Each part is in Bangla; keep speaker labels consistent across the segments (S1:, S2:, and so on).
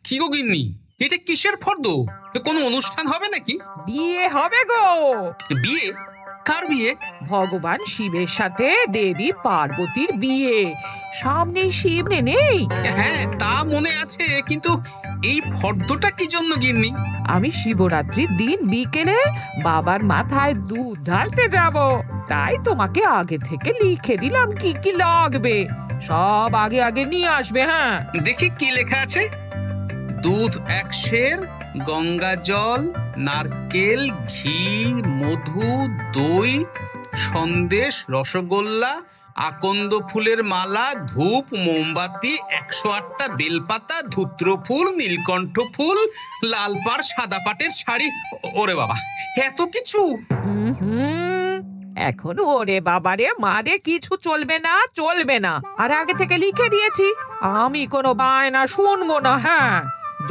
S1: কি গো গিন্নি, এটা কিসের ফর্দ? কোনো অনুষ্ঠান হবে নাকি?
S2: বিয়ে হবে গো।
S1: বিয়ে? কার বিয়ে?
S2: ভগবান শিবের সাথে দেবী পার্বতীর বিয়ে। সামনেই শিব নেই?
S1: হ্যাঁ, তা মনে আছে, কিন্তু এই ফর্দটা কি জন্য গিন্নি?
S2: আমি শিবরাত্রির দিন বিকেলে বাবার মাথায় দুধ ঢালতে যাব, তাই তোমাকে আগে থেকে লিখে দিলাম কি কি লাগবে। সব আগে আগে নিয়ে আসবে। হ্যাঁ,
S1: দেখি কি লেখা আছে। দুধ 1 সের, গঙ্গা জল, নারকেল, ঘি, মধু, দই, সন্দেশ, রসগোল্লা, আকন্দ ফুলের মালা, ধূপ, মোমবাতি, 108টা বেলপাতা, ধূত্র ফুল, নীলকণ্ঠ ফুল, লাল পাড় সাদা পাটের শাড়ি। ওরে বাবা, এত কিছু!
S2: হুম, এখন ওরে বাবারে মারে কিছু চলবে না, চলবে না। আর আগে থেকে লিখে দিয়েছি, আমি কোনো বায়না শুনবো না। হ্যাঁ,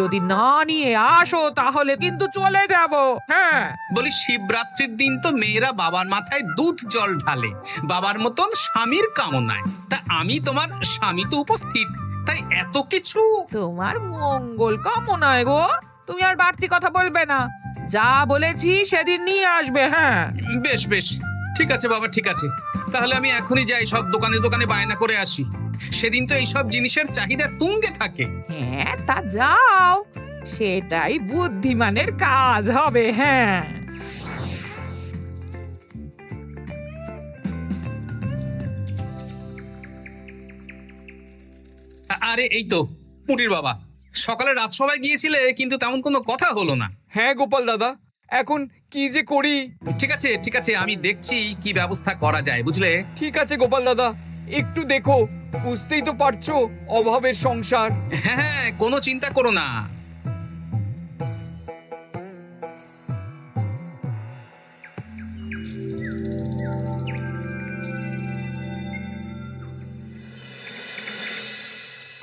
S2: যদি না নিয়ে আসো তাহলে কিন্তু চলে যাব। হ্যাঁ,
S1: বলি, শিবরাত্রির দিন তো মেয়েরা বাবার মাথায় দুধ জল ঢালে বাবার মতন স্বামীর কামনায়। তা আমি তোমার স্বামী তো উপস্থিত, তাই এত কিছু।
S2: তোমার মঙ্গল কামনায় গো। তুমি আর বাড়তি কথা বলবে না, যা বলেছি সেদিন নিয়ে আসবে। হ্যাঁ,
S1: বেশ বেশ, ঠিক আছে বাবা, ঠিক আছে। তাহলে আমি এখনই যাই, সব দোকানে দোকানে বায়না করে আসি। সেদিন তো এইসব জিনিসের চাহিদা তুঙ্গে থাকে।
S2: হ্যাঁ, তা যাও, সেটাই বুদ্ধিমানের কাজ হবে। হ্যাঁ,
S1: আরে এই তো পুটির বাবা, সকালে রাজসভায় গিয়েছিলে কিন্তু তেমন কোনো কথা হলো না।
S3: হ্যাঁ গোপাল দাদা, এখন কি যে করি।
S1: ঠিক আছে ঠিক আছে, আমি দেখছি কি ব্যবস্থা করা যায়, বুঝলে।
S3: ঠিক আছে গোপাল দাদা, একটু দেখো, বুঝতেই তো পারছো অভাবের সংসার।
S1: হ্যাঁ হ্যাঁ, কোনো চিন্তা করো না।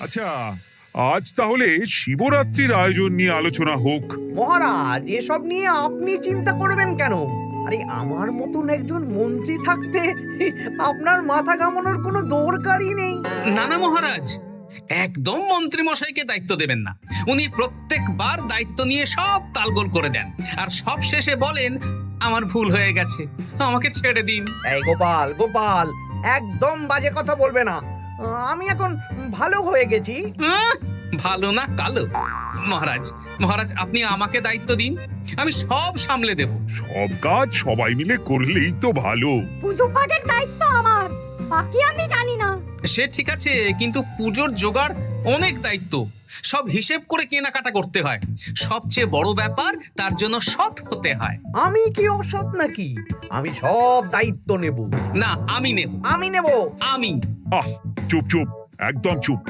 S4: আচ্ছা, আজ তাহলে শিবরাত্রির আয়োজন নিয়ে আলোচনা হোক।
S5: মহারাজ, এসব নিয়ে আপনি চিন্তা করবেন কেন? আরে আমার মতন একজন মন্ত্রী থাকতে আপনার মাথা ঘামানোর কোনো দরকারই নেই।
S1: না না মহারাজ, একদম মন্ত্রী মশাইকে দায়িত্ব দেবেন না। উনি প্রত্যেকবার দায়িত্ব নিয়ে সব তালগোল করে দেন, আর সব শেষে বলেন আমার ভুল হয়ে গেছে, আমাকে ছেড়ে দিন।
S5: এই গোপাল গোপাল, একদম বাজে কথা বলবে না। আমি এখন ভালো হয়ে গেছি।
S1: ভালো না কালো? মহারাজ মহারাজ, আপনি আমাকে দায়িত্ব দিন, আমি সব সামলে দেব।
S4: সব কাজ সবাই মিলে করলেই তো ভালো।
S6: পুজো পাঠের দায়িত্ব আমার, বাকি আমি জানি না।
S1: সে ঠিক আছে, কিন্তু পুজোর জোগাড় অনেক দায়িত্ব, সব হিসেব করে কেনাকাটা করতে হয়। সবচেয়ে বড় ব্যাপার, তার জন্য সৎ হতে হয়।
S5: আমি কি অসৎ নাকি? আমি সব দায়িত্ব নেব।
S1: না, আমি নেব।
S5: আমি নেব।
S1: আমি।
S4: আহ, চুপ চুপ, একদম চুপ।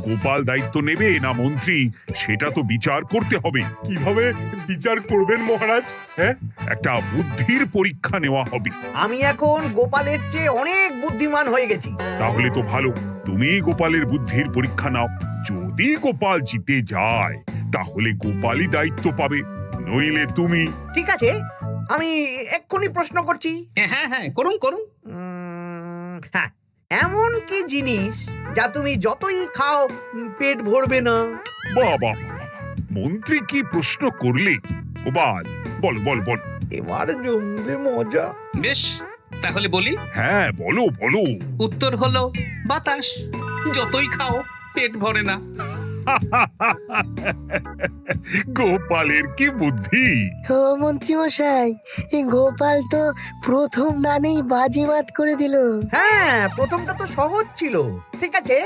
S4: গোপাল দায়িত্ব নেবে না মন্ত্রী, সেটা তো বিচার করতে হবে।
S7: কিভাবে বিচার করবেন মহারাজ? হ্যাঁ,
S4: একটা বুদ্ধির পরীক্ষা নেওয়া হবে।
S5: আমি এখন গোপালের চেয়ে অনেক বুদ্ধিমান হয়ে গেছি।
S4: তাহলে তো ভালো, তুমি গোপালের বুদ্ধির পরীক্ষা নাও। যদি গোপাল জিতে যায় তাহলে গোপালই দায়িত্ব পাবে, নইলে তুমি।
S5: ঠিক আছে, আমি এক্ষুনি প্রশ্ন করছি।
S1: হ্যাঁ হ্যাঁ, করুন করুন।
S5: হ্যাঁ, এমন কি জিনিস যা তুমি যতই খাও পেট ভরবে না?
S4: বাবা, মন্ত্রী কি প্রশ্ন করলে! গোপাল, বলো বলো বলো।
S5: এবার জমবে মজা।
S1: বেশ, তাহলে বলি।
S4: হ্যাঁ, বলো বলো।
S1: উত্তর হলো বাতাস। যতই খাও পেট ভরে না।
S4: গোপালের কি বুদ্ধি!
S8: ও মন্ত্রী মশাই, গোপাল তো প্রথম দানেই বাজিমাত করে দিল।
S5: হ্যাঁ, প্রথমটা তো সহজ ছিল। ঠিক আছে,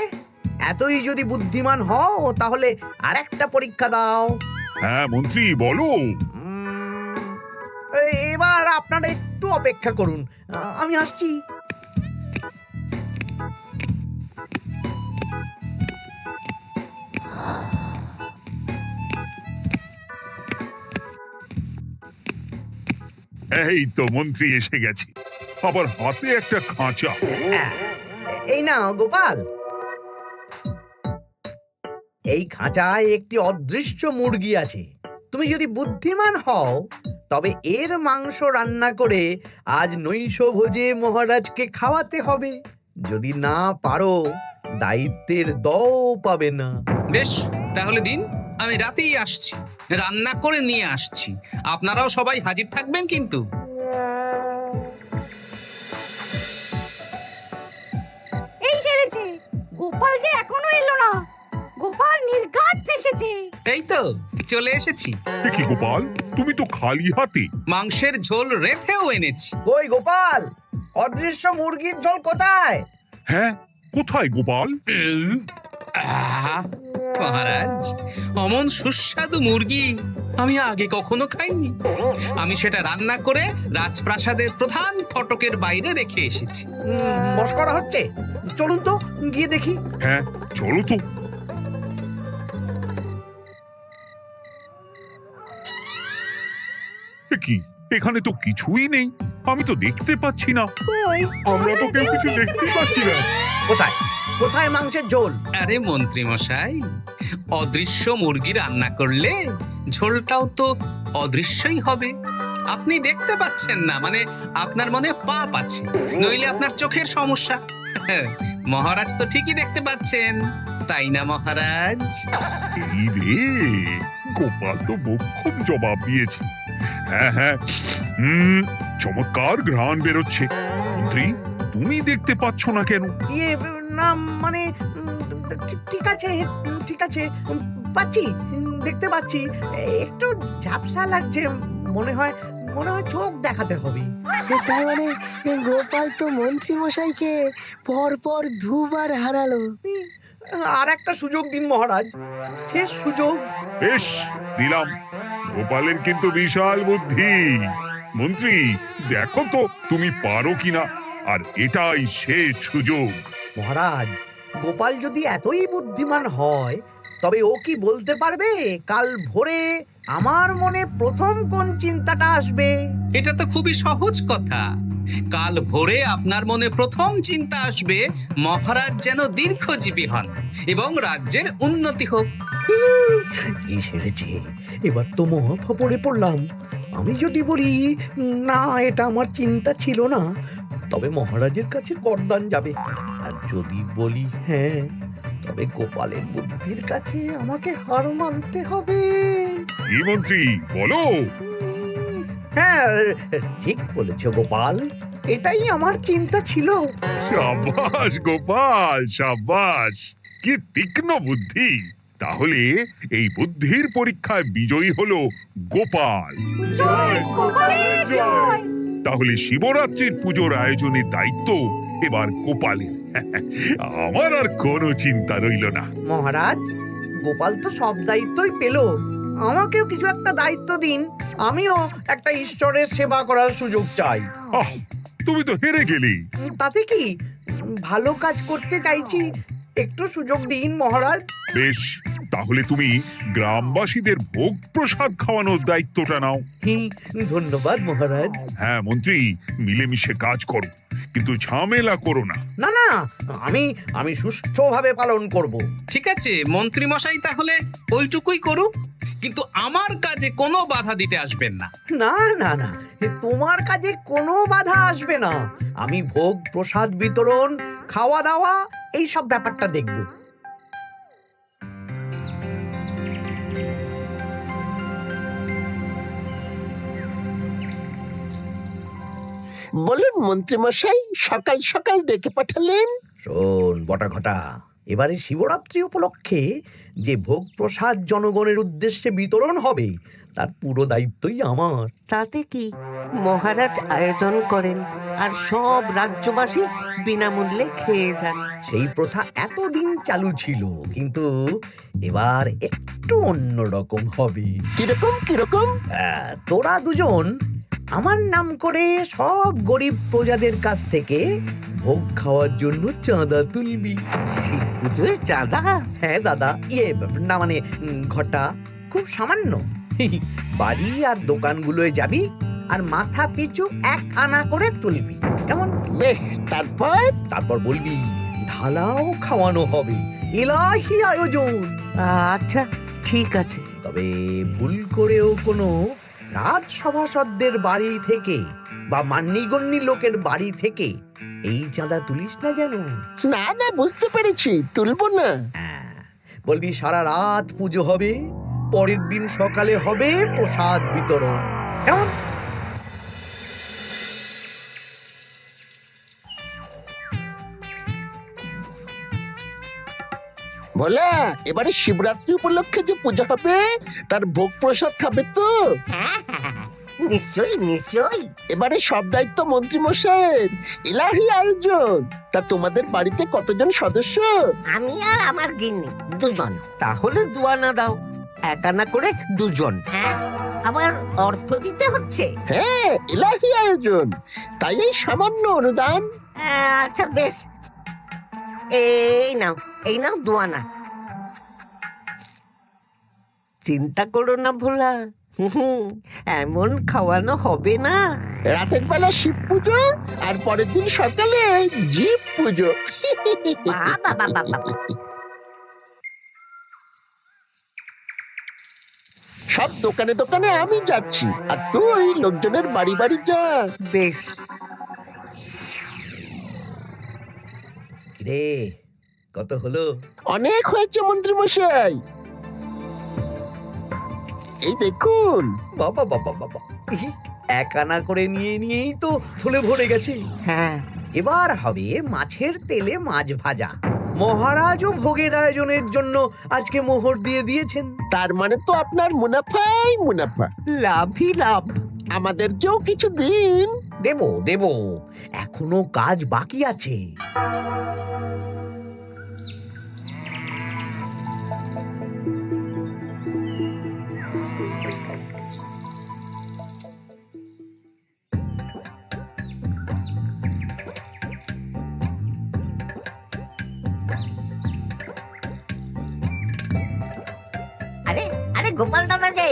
S5: এতই যদি বুদ্ধিমান হও তাহলে আরেকটা পরীক্ষা দাও।
S4: হ্যাঁ মন্ত্রী, বলো।
S5: এবার আপনারা একটু অপেক্ষা করুন, আমি আসছি।
S4: এই তো মন্ত্রী এসে গেছে, আবার হাতে একটা খাঁচা।
S5: এই নাও গোপাল, এই খাঁচায় একটি অদৃশ্য মুরগি আছে। তুমি যদি বুদ্ধিমান হও তবে এর মাংস রান্না করে আজ নৈশভোজে মহারাজকে খাওয়াতে হবে। যদি না পারো দায়িত্বের দও পাবে না।
S1: বেশ, তাহলে দিন, আমি রাতেই আসছি, রান্না করে নিয়ে আসছি। আপনারাও সবাই হাজির থাকবেন কিন্তু।
S6: এই সেরেছে, গোপাল যে এখনো এলো না। গোপাল নির্ঘাত ফেসেছে।
S1: এই তো চলে এসেছি।
S4: এ কি গোপাল, তুমি তো খালি হাতে।
S1: মাংসের ঝোল রেথেও এনেছি।
S5: কই গোপাল, অদৃশ্য মুরগির ঝোল কোথায়?
S4: হ্যাঁ, কোথায় গোপাল?
S1: আহ, মহারাজ, অমন সুস্বাদু মুরগি আমি আগে কখনো খাইনি। আমি সেটা রান্না করে রাজপ্রাসাদের প্রধান ফটকের বাইরে রেখে এসেছি।
S5: মস্করা হচ্ছে? চলুন তো গিয়ে দেখি।
S4: হ্যাঁ, চলো তো। এ কি, এখানে তো কিছুই নেই। আমি তো দেখতে পাচ্ছি না।
S5: কই,
S7: আমরা তো কেউ কিছু দেখতেই পাচ্ছি না।
S5: কোথায় কোথায় মাংসের ঝোল?
S1: আরে মন্ত্রী মশাই, অদৃশ্য মুরগি রান্না করলে ঝোলটাও তো অদৃশ্যই হবে। আপনি দেখতে পাচ্ছেন না, মানে আপনার মনে পাপ আছে, নইলে আপনার চোখের সমস্যা। মহারাজ তো ঠিকই দেখতে পাচ্ছেন, তাই না মহারাজ?
S4: এই রে, গোপাল তো মোক্ষম জবাব দিয়েছে। হ্যাঁ হ্যাঁ, চমৎকার ঘ্রাণ বেরোচ্ছে। মন্ত্রী, তুমি দেখতে পাচ্ছ না কেন?
S5: ইয়ে না, মানে ঠিক আছে ঠিক আছে, পাচ্ছি, দেখতে পাচ্ছি। একটু ঝাপসা লাগছে, মনে হয় চোখ দেখাতে হবে।
S8: তার মানে গোপাল তো মন্ত্রী মশাইকে পর দুবার হারালো।
S5: আর একটা সুযোগ দিন মহারাজ, শেষ সুযোগ।
S4: বেশ, দিলাম। গোপালের কিন্তু বিশাল বুদ্ধি। মন্ত্রী, দেখো তো তুমি পারো কিনা, আর এটাই শেষ সুযোগ।
S5: মহারাজ, গোপাল যদি এতই বুদ্ধিমান হয়, তবে ও কি বলতে পারবে কাল ভোরে আমার মনে প্রথম কোন চিন্তাটা আসবে?
S1: এটা তো খুবই সহজ কথা। কাল ভোরে আপনার মনে প্রথম চিন্তা আসবে মহারাজ যেন দীর্ঘজীবী হন এবং রাজ্যের উন্নতি হোক।
S5: কি সেরেছে, এবার তো মহা ফাপড়ে পড়লাম। আমি যদি বলি না, এটা আমার চিন্তা ছিল না, তবে মহারাজের কাছে গর্দান যাবে। আর যদি বলি হ্যাঁ, তবে গোপালের বুদ্ধির কাছে আমাকে হার মানতে হবে।
S4: কি মন্ত্রী, বলো।
S5: হ্যাঁ, ঠিক বলেছ গোপাল, এটাই আমার চিন্তা ছিল।
S4: সাবাস গোপাল, সাবাস, কি তীক্ষ্ণ বুদ্ধি। তাহলে এই বুদ্ধির পরীক্ষায় বিজয়ী হলো গোপাল।
S6: জয় গোপালের জয়।
S4: তাহলে শিবরাত্রির পুজোর আয়োজনের দায়িত্ব এবার গোপালের। আমার আর কোনো চিন্তা রইল না।
S5: মহারাজ, গোপাল তো সব দায়িত্বই পেল, আমাকেও কিছু একটা দায়িত্ব দিন। আমিও একটা ঈশ্বরের সেবা করার সুযোগ চাই।
S4: আহ, তুমি তো হেরে গেলে।
S5: তাতে কি, ভালো কাজ করতে চাইছি, একটু সুযোগ দিন মহারাজ।
S4: বেশ, তাহলে তুমি গ্রামবাসীদের ভোগ প্রসাদ খাওয়ানোর দায়িত্বটা নাও।
S5: ধন্যবাদ মহারাজ।
S4: হ্যাঁ মন্ত্রী, মিলেমিশে কাজ করো, কিন্তু ঝামেলা করো না।
S5: না না, আমি সুষ্ঠুভাবে পালন করব।
S1: ঠিক আছে মন্ত্রী মশাই, তাহলে ওইটুকুই করুক, কিন্তু আমার কাজে কোনো বাধা দিতে আসবেন না।
S5: না না না, তোমার কাজে কোনো বাধা আসবে না। আমি ভোগ প্রসাদ বিতরণ, খাওয়া দাওয়া, এই সব ব্যাপারটা দেখব।
S9: বলুন মন্ত্রী মশাই, সকাল সকাল ডেকে পাঠালেন।
S5: শোন বটা ঘটা, এবারে শিবরাত্রি উপলক্ষে যে ভোগ প্রসাদ জনগণের উদ্দেশ্যে বিতরণ হবে, তার পুরো দায়িত্বই আমার।
S10: তাতে কি, মহারাজ আয়োজন করেন আর সব রাজ্যবাসী বিনামূল্যে খেয়ে যান।
S5: সেই প্রথা এতদিন চালু ছিল, কিন্তু এবার একটু অন্যরকম হবে।
S9: কিরকম কিরকম?
S5: তোরা দুজন আমার নাম করে সব গরিব প্রজাদের কাছ থেকে ভোগ খাওয়ার জন্য চাঁদা তুলবি।
S10: শিব পুজোর চাঁদা?
S5: হ্যাঁ দাদা, না মানে ঘটা, খুব সামান্য। বাড়ি আর দোকানগুলোয় যাবি আর মাথা পিছু 1 আনা করে তুলবি, কেমন?
S9: বেশ,
S5: তারপর বলবি ঢালাও খাওয়ানো হবে, ইলাহি আয়োজন।
S10: আচ্ছা ঠিক আছে।
S5: তবে ভুল করেও কোনো রাজসভাসদদের বাড়ি থেকে বা মান্যিগণ্যি লোকের বাড়ি থেকে এই চাঁদা তুলিস না যেন।
S9: না না, বুঝতে পেরেছি, তুলবো না।
S5: বলবি সারা রাত পুজো হবে, পরের দিন সকালে হবে প্রসাদ বিতরণ। কেমন?
S9: বলা এবারে শিবরাত্রি উপলক্ষে যে পূজা হবে তার ভোগ প্রসাদ খাবে তো?
S10: নিশ্চয়ই নিশ্চয়ই।
S9: এবারে সব দায়িত্ব মন্ত্রী মশাইয়ের, ইলাহি আয়োজন। তা তোমাদের বাড়িতে কতজন সদস্য?
S10: আমি আর আমার গিন্নি দুজন। তাহলে দুয়ানা দাও, এক আনা করে দুজন। হ্যাঁ, আবার অর্থ দিতে হচ্ছে।
S9: হ্যাঁ, ইলাহি আয়োজন, তাই এই সামান্য অনুদান।
S10: আচ্ছা বেশ, এই নাও দুয়ানা। চিন্তা করো না ভোলা, এমন খাওয়ানো হবে না।
S9: রাতের বেলা শিব পুজো আর পরের দিন সকালে জীব পুজো।
S10: বাবা বাবা বাবা,
S9: সব দোকানে দোকানে আমি যাচ্ছি, আর তুই লোকজনের বাড়ি বাড়ি যা।
S10: বেশ।
S5: রে, কত হলো?
S9: অনেক হয়েছে মন্ত্রী মশাই, এই দেখুন।
S5: বাবা বাবা বাবা, এক আনা করে নিয়েই তো থলে ভরে গেছে।
S10: হ্যাঁ,
S5: এবার হবে মাছের তেলে মাছ ভাজা। মহারাজও ভোগের আয়োজনের জন্য আজকে মোহর দিয়ে দিয়েছেন।
S9: তার মানে তো আপনার মুনাফাই মুনাফা, লাভই লাভ। আমাদেরকেও কিছু দিন।
S5: দেব দেব, এখনো কাজ বাকি আছে।
S10: আরে আরে গোপাল দাদা যে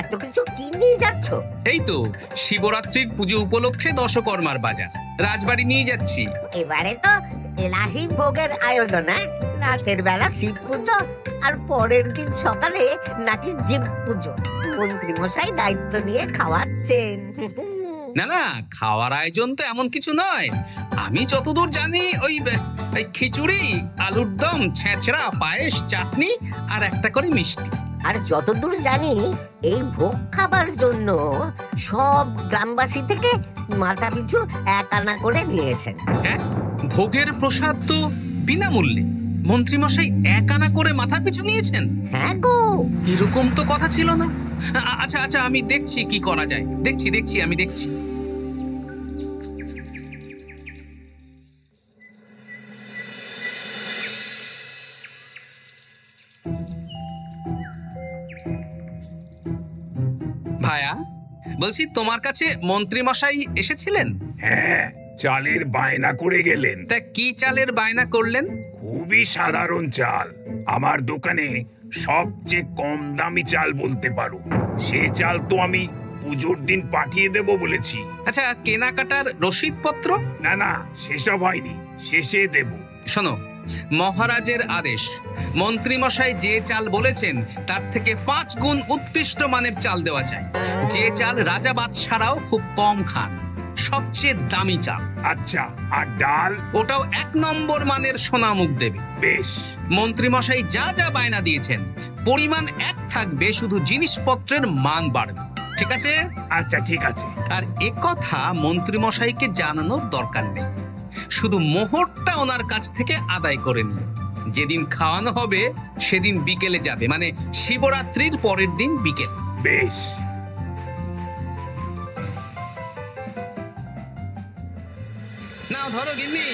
S10: এত কিছু কি নিয়ে যাচ্ছ?
S1: এই তো শিবরাত্রির পুজো উপলক্ষে দশকর্মার বাজার রাজবাড়ি নিয়ে যাচ্ছি।
S10: এবারে তো এলাহি ভোগের আয়োজন। রাতের বেলা শিব পুজো আর পরের দিন সকালে নাকি জীব পুজো। মন্ত্রী মশাই দায়িত্ব নিয়ে খাওয়াচ্ছেন।
S1: না না, খাওয়ার আয়োজন তো এমন কিছু নয়। আমি যতদূর জানি ওই খিচুড়ি, আলুর দম, ছেঁচড়া, পায়েস, চাটনি আর একটা করে মিষ্টি।
S10: আর যতদূর জানি এই ভোগ খাবার জন্য সব গ্রামবাসী থেকে মাথা পিছু এক আনা করে নিয়েছেন।
S1: হ্যাঁ, ভোগের প্রসাদ তো বিনামূল্যে। মন্ত্রীমশাই এক আনা করে মাথা পিছু নিয়েছেন?
S10: হ্যাঁ গো,
S1: এরকম তো কথা ছিল না। আচ্ছা আচ্ছা, আমি দেখছি কি করা যায়। দেখছি আমি দেখছি। ভায়া, বলছি তোমার কাছে মন্ত্রীমশাই এসেছিলেন?
S7: হ্যাঁ, চালের বায়না করে গেলেন।
S1: তা কি চালের বায়না করলেন?
S7: খুবই সাধারণ চাল। আমার দোকানে সবচেয়ে কম দামি চাল বলতে পারো। সে চাল তো আমি পুজোর দিন পাঠিয়ে দেব বলেছি।
S1: আচ্ছা, কেনাকাটার রসিদপত্র?
S7: না না, সেসব হয়নি, শেষে দেব।
S1: শোনো, মহারাজের আদেশ, মন্ত্রীমশাই যে চাল বলেছেন তার থেকে 5 গুণ উৎকৃষ্ট মানের চাল দেওয়া চাই। যে চাল রাজা বাদশারাও খুব কম খান, সবচেয়ে দামি চাল।
S7: আচ্ছা, আর ডাল?
S1: ওটাও 1 নম্বর মানের সোনামুখ দেবে।
S7: বেশ।
S1: মন্ত্রীমশাই যা যা বায়না দিয়েছেন পরিমাণ এক থাকবে, শুধু জিনিসপত্রের মান বাড়বে। ঠিক আছে?
S7: আচ্ছা, ঠিক আছে।
S1: আর একথা মন্ত্রীমশাইকে জানানোর দরকার নেই। শুধু মোহরটা ওনার কাছ থেকে আদায় করে নিন। যেদিন খাওয়ানো হবে সেদিন বিকেলে যাবে, মানে শিবরাত্রির পরের দিন বিকেল।
S7: বেশ।
S1: নাও ধরো গিন্নি,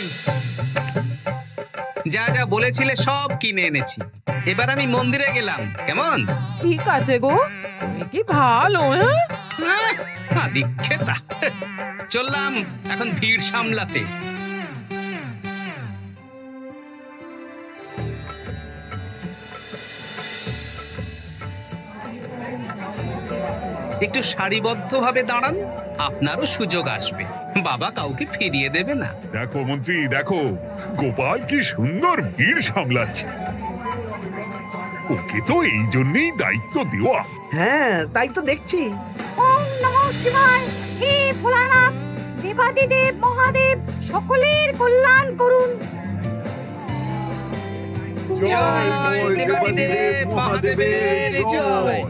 S1: যা যা বলেছিলে সব কিনে এনেছি। এবার আমি মন্দিরে গেলাম, কেমন?
S2: ঠিক আছে গো, তুমি কি ভালো। হ্যাঁ,
S1: দীক্ষেতা। চললাম এখন ভিড় সামলাতে। একটু সারিবদ্ধভাবে দাঁড়ান, আপনারও সুযোগ আসবে। বাবা কাউকে ফিরিয়ে দেবে না।
S4: দেখো মন্ত্রী, দেখো গোপাল কি সুন্দর ভিড় সামলাচ্ছে। ওকে তো এই জন্যই দায়িত্ব দেওয়া।
S5: হ্যাঁ, তাই তো দেখছি।
S6: ওম নমঃ শিবায়। হে ভোলানাথ, দেবাদিদেব মহাদেব সকলের কল্যাণ করুন।
S1: জয় দেবাদিদেব মহাদেবের জয়।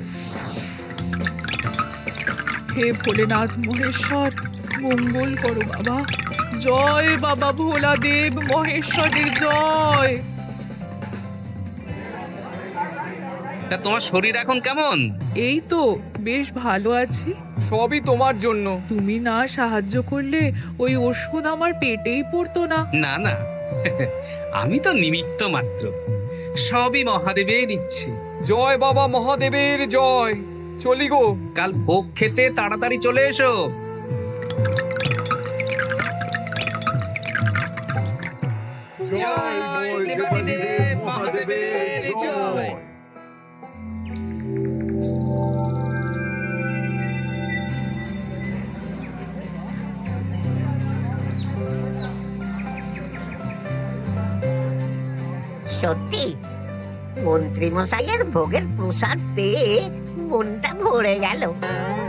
S2: হে ভোলেনাথ মহেশ্বর, মঙ্গল করো বাবা। জয় বাবা ভোলাদেব মহেশ্বরের জয়।
S1: তা তোমার শরীর এখন কেমন?
S2: এই তো বেশ ভালো আছি।
S3: সবই তোমার জন্য।
S2: তুমি না সাহায্য করলে ওই ওষুধ আমার পেটেই পড়তো না।
S1: না না, আমি তো নিমিত্ত মাত্র, সবই মহাদেবের ইচ্ছে।
S3: জয় বাবা মহাদেবের জয়। চলি গো।
S1: কাল ভোগ খেতে তাড়াতাড়ি চলে এসো। জয় দেবাদিদেব মহাদেবের জয়।
S10: সত্যি মন্ত্রী মশাইয়ের ভোগের প্রসাদ পেয়ে মনটা ভরে গেল।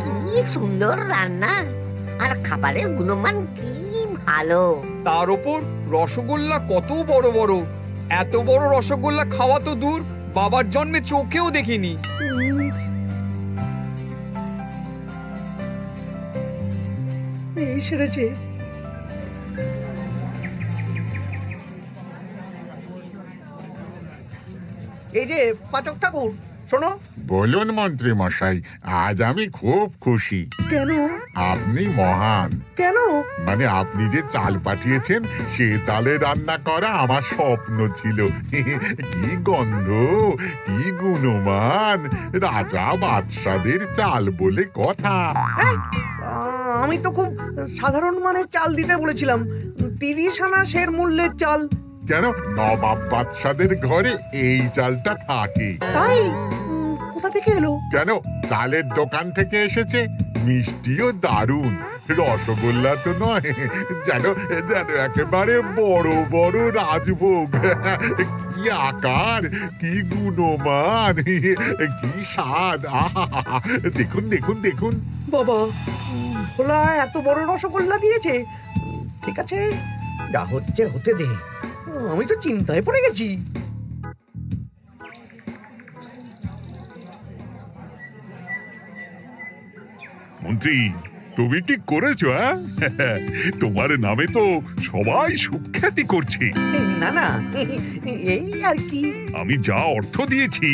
S10: কি সুন্দর রান্না, আর খাবারের গুণমান কি ভালো।
S3: তার উপর রসগোল্লা কত বড় বড়। এত বড় রসগোল্লা খাওয়া তো দূর, বাবার জন্মে চোখেও দেখিনি।
S5: এই সেরেছে। এই যে পাচক ঠাকুর, শোনো।
S11: বলুন মন্ত্রী মশাই, আজ আমি খুব খুশি।
S5: কেন?
S11: আপনি মহান।
S5: কেন?
S11: মানে আপনি যে চাল পাঠিয়েছেন সে চালে রান্না করা আমার স্বপ্ন ছিল। কি গন্ধ, কি গুণমান, রাজা বাদশাদের চাল বলে কথা।
S5: আমি তো খুব সাধারণ মানের চাল দিতে বলেছিলাম, 30 আনা সের মূল্যের চাল।
S11: কেন, নবাব বাদশাদের ঘরে এই চালটা থাকে।
S5: তাই? কোথা থেকে এলো?
S11: কেন, চালের দোকান থেকে এসেছে। মিষ্টিও দারুণ, রসগোল্লা তো নয়, যেন যেন একেবারে বড় বড় রাজভোগ। কি আকার, কি গুণমান, কি স্বাদ। আহা, দেখুন দেখুন দেখুন।
S5: বাবা, ভোলা এত বড় রসগোল্লা দিয়েছে। ঠিক আছে, যা হচ্ছে হতে দে। আমি তো চিন্তায় পড়ে গেছি।
S4: মন্ত্রী, তুমি ঠিক করেছো, হ্যাঁ? তোমার নামে তো সবাই সুখ্যাতি করছে।
S5: না না, এই আর কি।
S4: আমি যা অর্থ দিয়েছি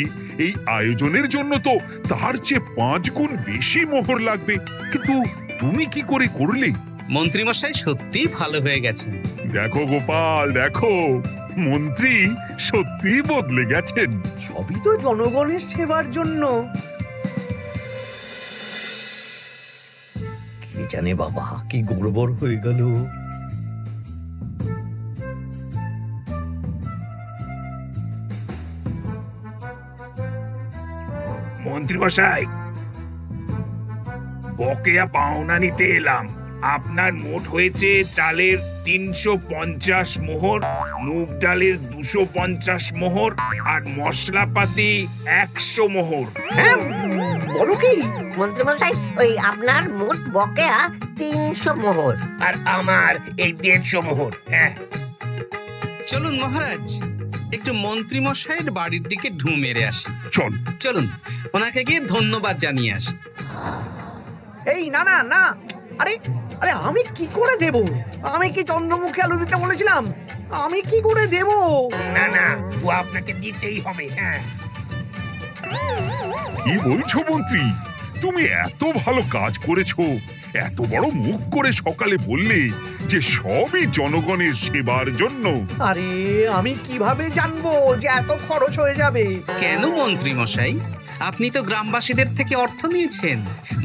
S4: এই আয়োজনের জন্য তো তার চেয়ে 5 গুণ বেশি মোহর লাগবে, কিন্তু তুমি কি করে করলে?
S1: মন্ত্রীমশাই সত্যিই ভালো হয়ে গেছেন।
S4: দেখো গোপাল, দেখো, মন্ত্রী সত্যি বদলে গেছেন।
S5: সবই তো জনগণের সেবার জন্য। কে জানে বাবা, কি গড়বড় হয়ে গেল।
S7: মন্ত্রী মশাই, বকেয়া পাওনা নিতে এলাম। আপনার মোট হয়েছে চালের 350 মোহর, মুগ ডালের 250 মোহর, আর মশলাপাতি 100 মোহর।
S5: হ্যাঁ, বলো কি?
S10: মন্ত্রী মশাই, ওই আপনার মোট বকেয়া 300 মোহর।
S7: আর আমার এই 150 মোহর। হ্যাঁ,
S1: চলুন মহারাজ, একটু মন্ত্রীমশাইয়ের বাড়ির দিকে ঢু মেরে আসি।
S4: চল।
S1: চলুন, ওনাকে গিয়ে ধন্যবাদ জানিয়ে আসি।
S5: এই না না না, আরে আরে আমি কি করে দেব? আমি কি চন্দ্রমুখী আলু দিতে বলেছিলাম? আমি কি করে দেব?
S7: না না, ও আপনাকে দিতেই হবে। হ্যাঁ,
S4: কি বলছো মন্ত্রী? তুমি এত ভালো কাজ করেছো, এত বড় মুখ করে সকালে বললে যে সবই জনগণের সেবার জন্য।
S5: আরে আমি কিভাবে জানবো যে এত খরচ হয়ে যাবে?
S1: কেন মন্ত্রীমশাই, আপনি তো গ্রামবাসীদের থেকে অর্থ নিয়েছেন,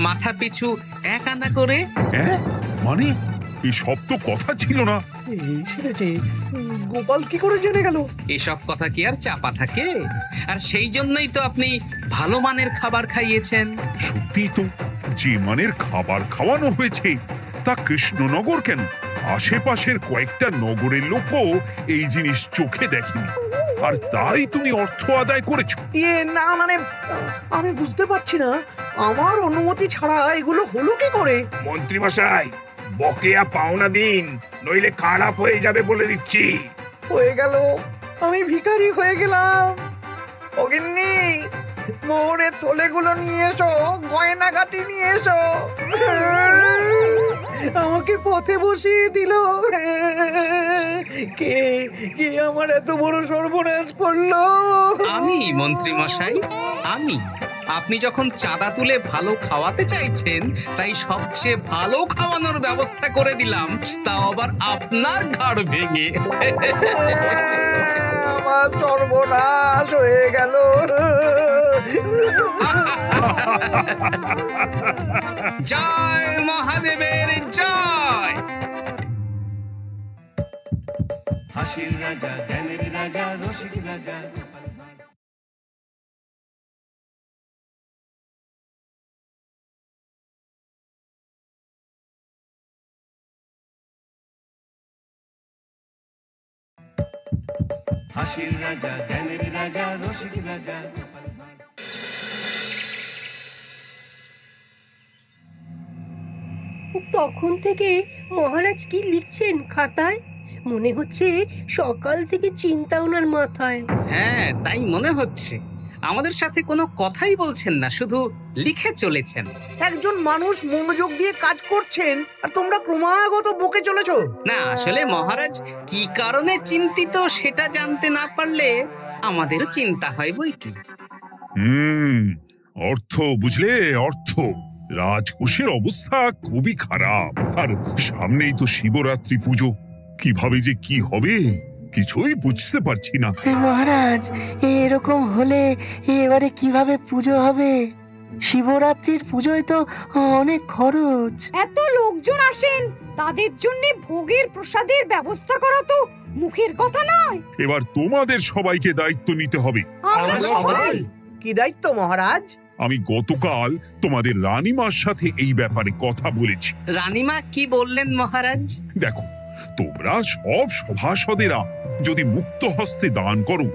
S1: মাথা পিছু 1 আনা করে।
S4: হ্যাঁ, মানে এই সব তো কথা ছিল না।
S5: এই সেরেছে, গোপাল কি করে জেনে গেল?
S1: এসব কথা কি আর চাপা থাকে? আর সেই জন্যই তো আপনি ভালো মানের খাবার খাইয়েছেন।
S4: সত্যি তো, যে মানের খাবার খাওয়ানো হয়েছে তা কৃষ্ণনগর কেন, আশেপাশের কয়েকটা নগরের লোকও এই জিনিস চোখে দেখেনি, আর তাই তুমি অর্থ আদায় করেছো।
S5: না মানে, আমি বুঝতে পারছি না, আমার অনুমতি ছাড়া এগুলো হলো কি করে?
S7: মন্ত্রী মশাই, বকেয়া পাওনা দিন, নইলে খারাপ হয়ে যাবে বলে দিচ্ছি।
S5: হয়ে গেল, আমি ভিখারি হয়ে গেলাম। অগিন্নি, মোহরের থলেগুলো নিয়ে এসো, গয়নাগাটি নিয়ে এসো। আমাকে পথে বসিয়ে দিল। কে কে আমার এত বড় সর্বনাশ করলো?
S1: আমি মন্ত্রী মশাই, আমি। আপনি যখন চাঁদা তুলে ভালো খাওয়াতে চাইছেন, তাই সবচেয়ে ভালো খাওয়ানোর ব্যবস্থা করে দিলাম, তাও আবার আপনার ঘাড় ভেঙে।
S5: আমার সর্বনাশ হয়ে গেল।
S1: জয় মহাদেবের জয়।
S12: হাসির রাজা, জ্ঞানের রাজা, রসিক রাজা। হাসির রাজা, জ্ঞানের রাজা, রসিক রাজা।
S8: তখন থেকে মহারাজ কি লিখছেন খাতায়? মনে হচ্ছে সকাল থেকে চিন্তা ওনার মাথায়।
S1: হ্যাঁ, তাই মনে হচ্ছে। আমাদের সাথে কোনো কথাই বলছেন না, শুধু লিখে চলেছেন।
S5: একজন মানুষ মনোযোগ দিয়ে কাজ করছেন আর তোমরা ক্রমাগত বকে চলেছো।
S1: না, আসলে মহারাজ কি কারণে চিন্তিত সেটা জানতে না পারলে আমাদেরও চিন্তা হয় বই কি।
S4: অর্থ বুঝলে, অর্থ। রাজকোষের অবস্থা খুবই খারাপ, আর সামনেই তো শিবরাত্রি পুজো। কিভাবে যে কি হবে কিছুই বুঝতে পারছি না।
S8: মহারাজ, এরকম হলে এবারে কিভাবে পুজো হবে? শিবরাত্রির পুজোয় তো অনেক খরচ।
S6: এত লোকজন আসেন, তাদের জন্য ভোগের প্রসাদের ব্যবস্থা করা তো মুখের কথা নয়।
S4: এবার তোমাদের সবাইকে দায়িত্ব নিতে হবে।
S6: আমরা সবাই?
S5: কি দায়িত্ব মহারাজ?
S4: আমি গতকাল তোমাদের রানীমার সাথে এই ব্যাপারে কথা বলেছি।
S1: রানীমা কি বললেন মহারাজ?
S4: দেখো, তোমরা সব সভাসদেরা যদি মুক্ত হস্তে দান করো,